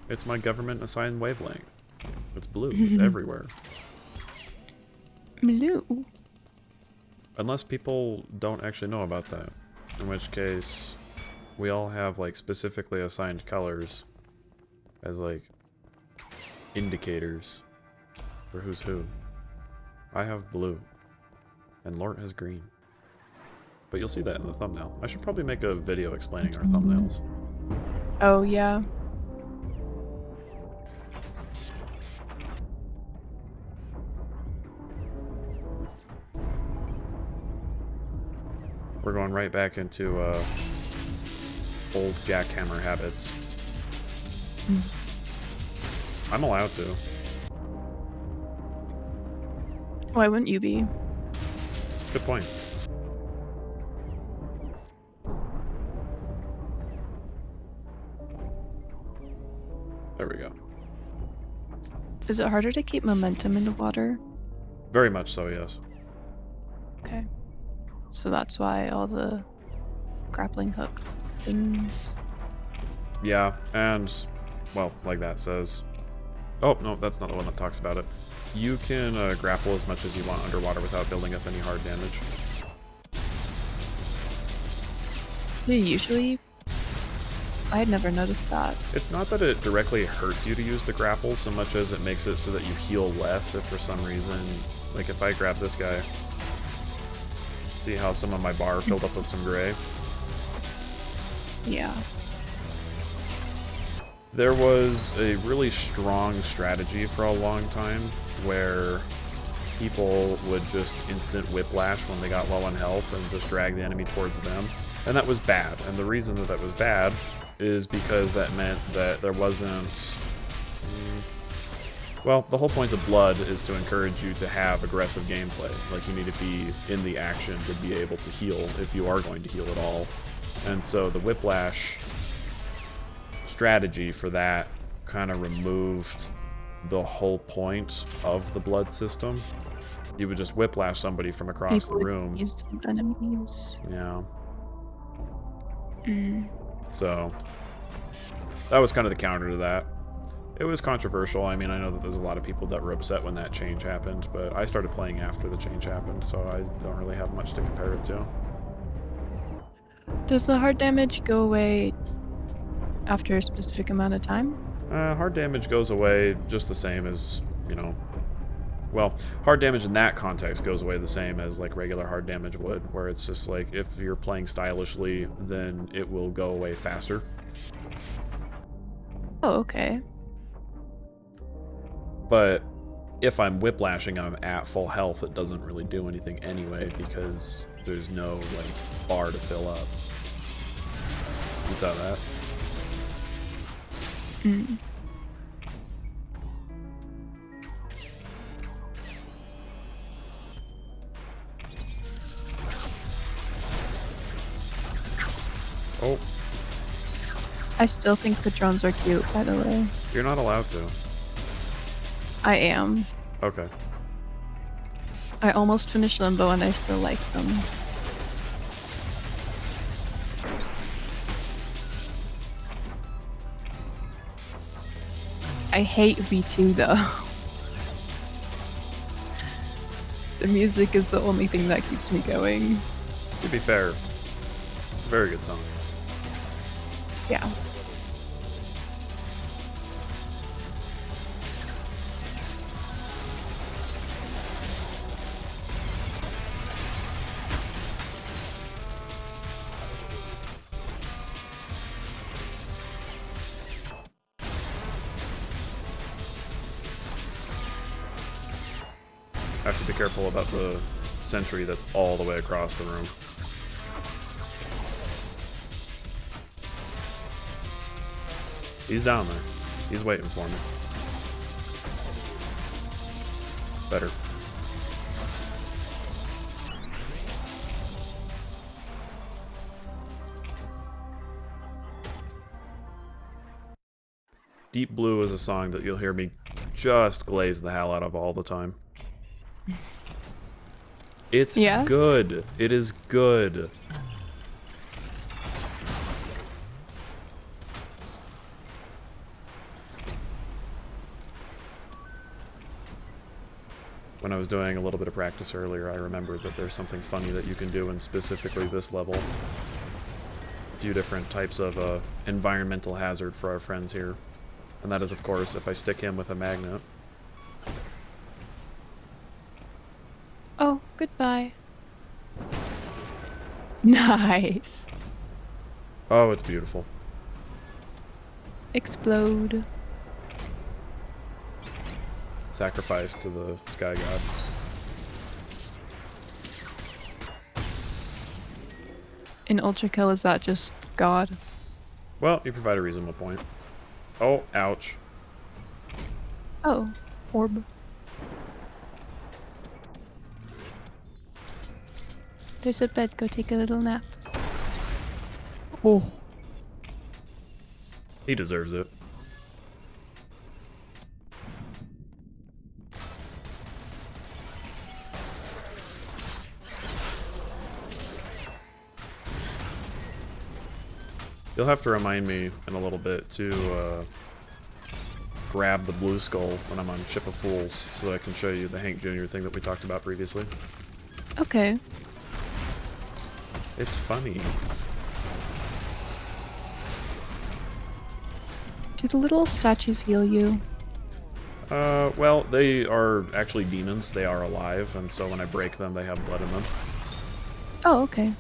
It's my government assigned wavelength. It's blue. It's everywhere. Blue. Unless people don't actually know about that. In which case, we all have, like, specifically assigned colors as, like, indicators for who's who. I have blue. And Lort has green. But you'll see that in the thumbnail. I should probably make a video explaining our thumbnails. Oh, yeah. We're going right back into old jackhammer habits. I'm allowed to. Why wouldn't you be? Good point. There we go. Is it harder to keep momentum in the water? Very much so, yes. Okay. So that's why all the grappling hook things. Yeah, and, well, like that says... Oh, no, that's not the one that talks about it. You can grapple as much as you want underwater without building up any hard damage. Do you usually? I had never noticed that. It's not that it directly hurts you to use the grapple so much as it makes it so that you heal less if for some reason... Like, if I grab this guy... See how some of my bar filled up with some gray? Yeah. There was a really strong strategy for a long time where people would just instant whiplash when they got low on health and just drag the enemy towards them. And that was bad. And the reason that that was bad is because that meant that there wasn't... Well, the whole point of Blood is to encourage you to have aggressive gameplay. Like, you need to be in the action to be able to heal if you are going to heal at all. And so the whiplash strategy for that kind of removed the whole point of the Blood system. You would just whiplash somebody from across the room. Use some enemies. Yeah. Mm. So that was kind of the counter to that. It was controversial. I mean, I know that there's a lot of people that were upset when that change happened, but I started playing after the change happened, so I don't really have much to compare it to. Does the hard damage go away after a specific amount of time? Hard damage goes away just the same as, you know... Well, hard damage in that context goes away the same as, like, regular hard damage would, where it's just, like, if you're playing stylishly, then it will go away faster. Oh, okay. But if I'm whiplashing and I'm at full health, it doesn't really do anything anyway because there's no, like, bar to fill up. You saw that? Mm. Oh. I still think the drones are cute, by the way. You're not allowed to. I am. Okay. I almost finished Limbo and I still like them. I hate V2 though. The music is the only thing that keeps me going. To be fair, it's a very good song. Yeah. Have to be careful about the sentry that's all the way across the room. He's down there. He's waiting for me. Better. Deep Blue is a song that you'll hear me just glaze the hell out of all the time. It's good. It is good. when I was doing a little bit of practice earlier, I remembered that there's something funny that you can do in specifically this level. A few different types of environmental hazard for our friends here. And that is, of course, if I stick him with a magnet. Oh, goodbye. Nice. Oh, it's beautiful. Explode. Sacrifice to the Sky God. In ultrakill, is that just God? Well, you provide a reasonable point. Oh, ouch. Oh, orb. There's a bed, go take a little nap. Oh. He deserves it. You'll have to remind me in a little bit to grab the blue skull when I'm on Ship of Fools so that I can show you the Hank Jr. thing that we talked about previously. Okay. It's funny. Do the little statues heal you? Well, they are actually demons. They are alive, and so when I break them, they have blood in them. Oh, okay.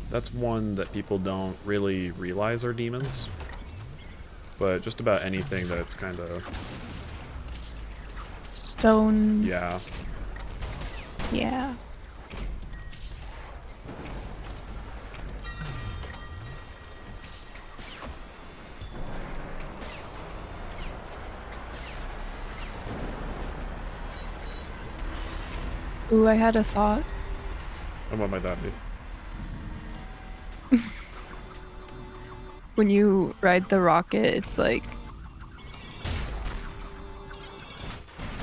That's one that people don't really realize are demons. But just about anything that's kind of... Stone. Yeah. Yeah. Ooh, I had a thought. And what might that be? When you ride the rocket, it's like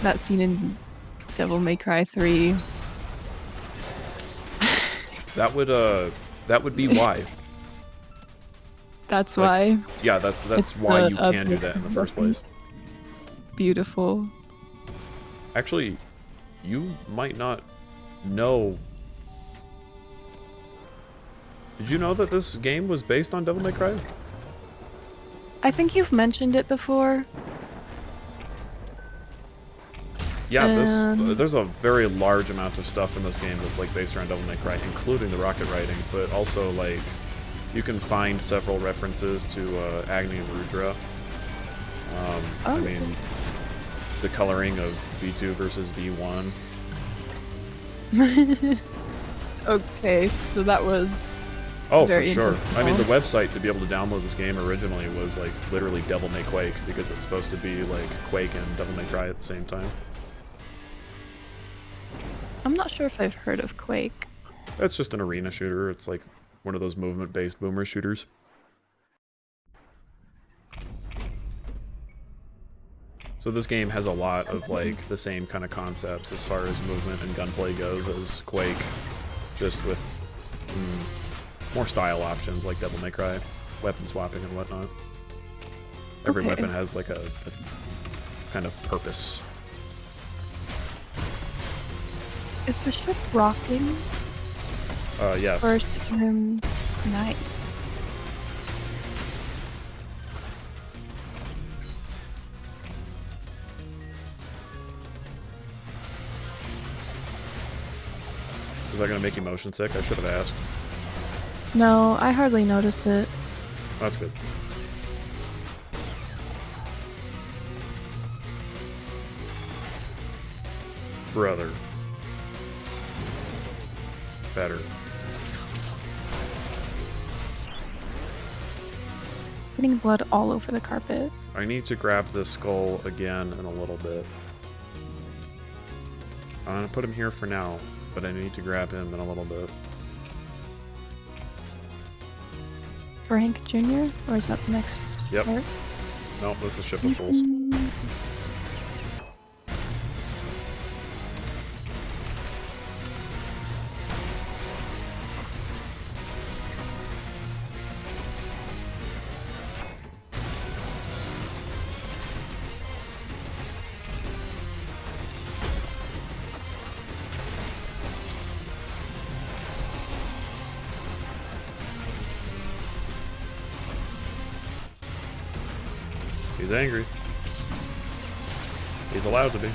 that scene in Devil May Cry 3. That would be why. That's Like, why. Yeah, that's why you can do that in the first place. Beautiful. Actually, you might not know. Did you know that this game was based on Devil May Cry? I think you've mentioned it before. Yeah, there's a very large amount of stuff in this game that's like based around Devil May Cry, including the rocket riding, but also like you can find several references to Agni and Rudra. I mean, the coloring of V2 versus V1. Okay, so that was Oh, for very sure. intentional. I mean, the website to be able to download this game originally was like literally Devil May Quake, because it's supposed to be like Quake and Devil May Cry at the same time. I'm not sure if I've heard of Quake. It's just an arena shooter. It's like one of those movement-based boomer shooters. So this game has a lot of like the same kind of concepts as far as movement and gunplay goes as Quake, just with more style options like Devil May Cry, weapon swapping and whatnot. Every weapon has like a kind of purpose. Is the ship rocking? Yes. Or is it night? Is that going to make you motion sick? I should have asked. No, I hardly noticed it. That's good. Brother. Better. Getting blood all over the carpet. I need to grab this skull again in a little bit. I'm going to put him here for now, but I need to grab him in a little bit. For Hank Jr.? Or is that the next Yep. part? Nope, this is Ship of Fools. He's angry. He's allowed to be.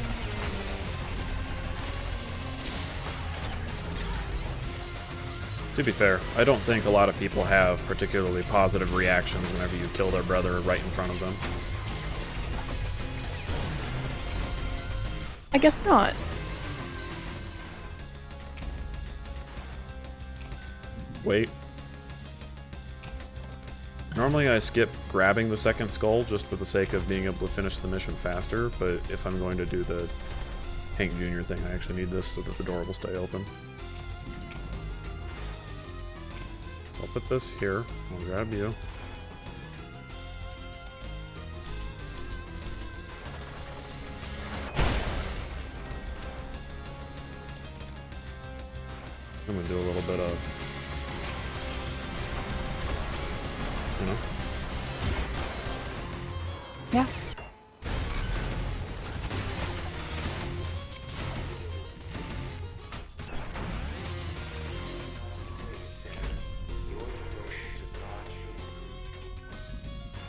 To be fair, I don't think a lot of people have particularly positive reactions whenever you kill their brother right in front of them. I guess not. Wait. Normally I skip grabbing the second skull just for the sake of being able to finish the mission faster, but if I'm going to do the Hank Jr. thing, I actually need this so that the door will stay open. So I'll put this here. I'll grab you. I'm gonna do a little bit of, you know. Yeah.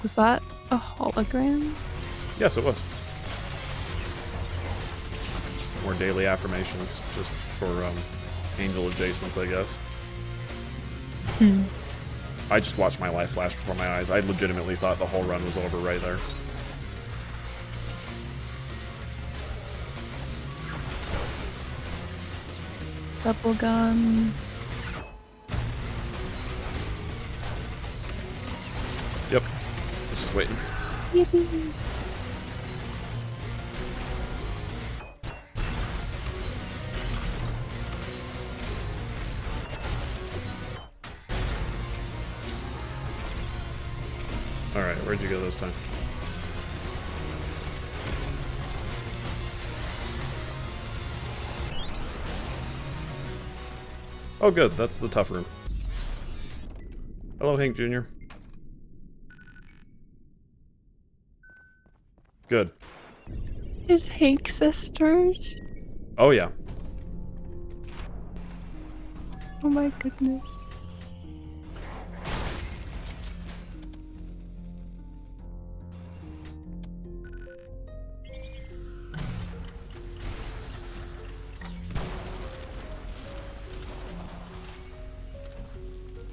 Was that a hologram? Yes, it was. More daily affirmations, just for angel adjacents, I guess. Hmm. I just watched my life flash before my eyes. I legitimately thought the whole run was over right there. Double guns. Yep. I was just waiting. Yippee. Alright, where'd you go this time? Oh good, that's the tough room. Hello, Hank Jr. Good. His Hank sisters? Oh yeah. Oh my goodness.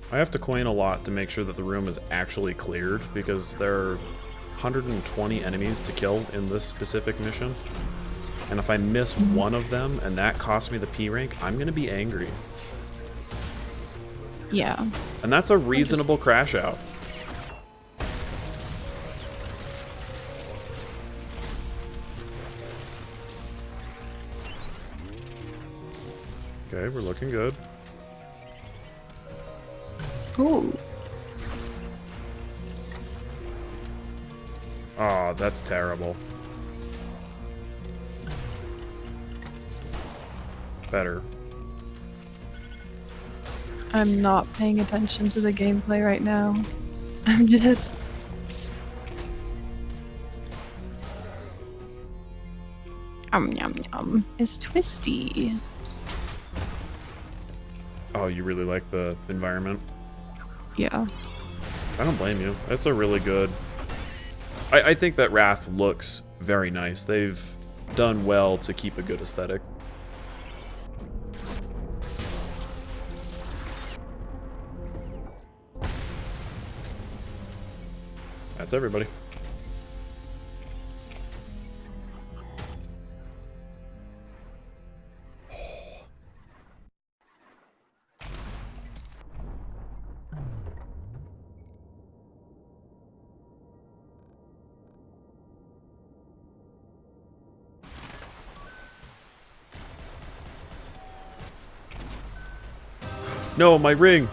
I have to coin a lot to make sure that the room is actually cleared, because there are 120 enemies to kill in this specific mission. And if I miss one of them, and that costs me the P rank, I'm gonna be angry. Yeah. And that's a reasonable crash out. Okay, we're looking good. Ooh. Oh, that's terrible. Better. I'm not paying attention to the gameplay right now. I'm just... Yum yum. It's twisty. Oh, you really like the environment? Yeah. I don't blame you. It's a really good... I think that Wrath looks very nice. They've done well to keep a good aesthetic. That's everybody. No, my ring!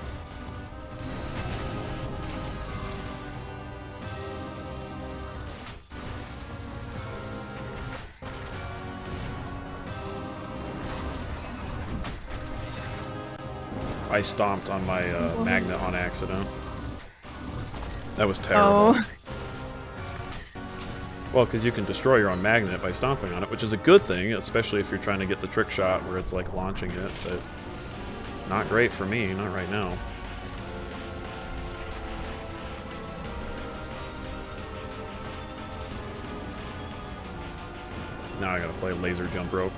I stomped on my magnet on accident. That was terrible. Oh. Well, because you can destroy your own magnet by stomping on it, which is a good thing, especially if you're trying to get the trick shot where it's like launching it, but not great for me, not right now. Now I gotta play laser jump rope.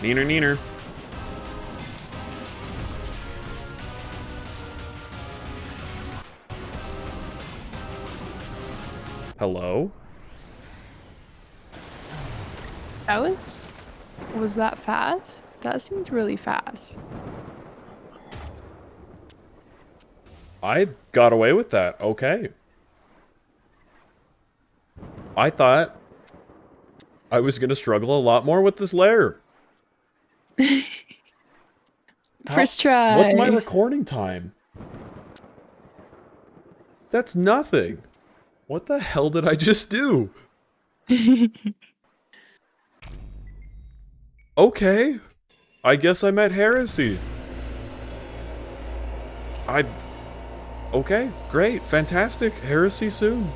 Neener, neener. Hello? That was that fast? That seemed really fast. I got away with that. Okay. I thought I was gonna struggle a lot more with this lair. First What's my try. recording time? That's nothing. What the hell did I just do? Okay. I guess I met heresy. Okay, great, fantastic. Heresy soon.